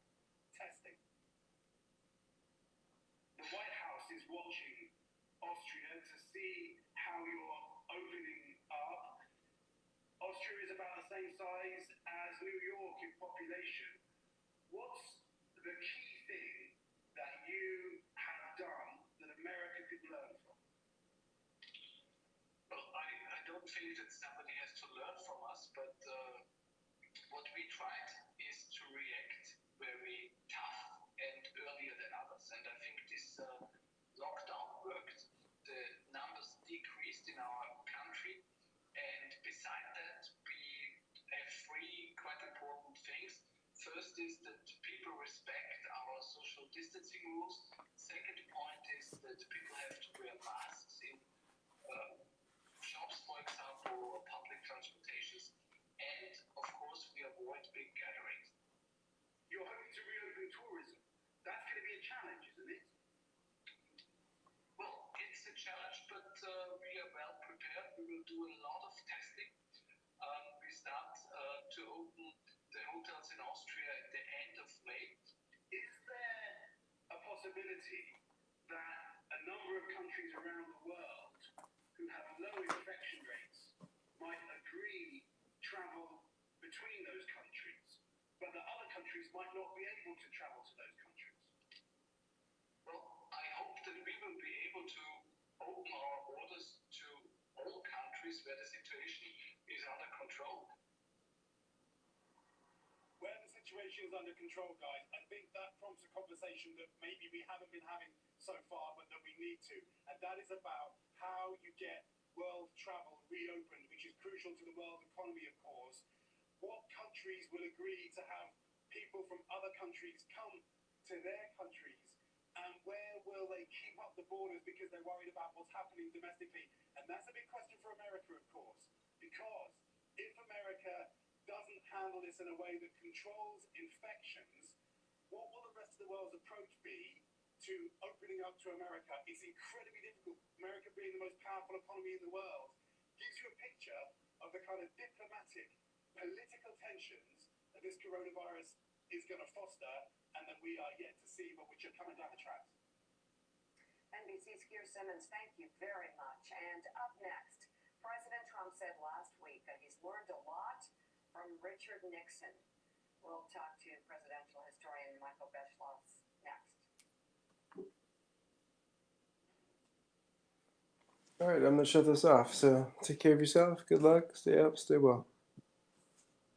testing. The White House is watching Austria to see how you're opening up. Austria is about the same size as New York in population. What's the key thing that you have done that America could learn from? Well, I don't think that somebody has to learn from us, but what we tried is to react very tough and earlier than others. And I think this lockdown worked. The numbers decreased in our country. And beside that, we have three quite important things. First is that people respect our social distancing rules. Second point is that people have to wear masks in shops, for example, or public transportations. And, of course, we avoid big gatherings. You're hoping to reopen tourism. That's going to be a challenge, isn't it? Well, it's a challenge, but we are well prepared. We will do a lot of testing. We start to open the hotels in Austria at the end of May. Is there a possibility that a number of countries around the world who have low infection rates might agree travel between those countries, but the other countries might not be able to travel to those countries? Well, I hope that we will be able to open our borders to all countries where the situation is under control. Where the situation is under control, guys, I think that prompts a conversation that maybe we haven't been having so far, but that we need to. And that is about how you get world travel reopened, which is crucial to the world economy, of course. What countries will agree to have people from other countries come to their countries? And where will they keep up the borders because they're worried about what's happening domestically? And that's a big question for America, of course, because if America doesn't handle this in a way that controls infections, what will the rest of the world's approach be to opening up to America? It's incredibly difficult. America being the most powerful economy in the world gives you a picture of the kind of diplomatic, political tensions that this coronavirus is going to foster, and that we are yet to see, but which are coming down the tracks. NBC's Keir Simmons, thank you very much. And up next, President Trump said last week that he's learned a lot from Richard Nixon. We'll talk to presidential historian Michael Beschloss next. All right, I'm going to shut this off. So take care of yourself. Good luck. Stay up. Stay well.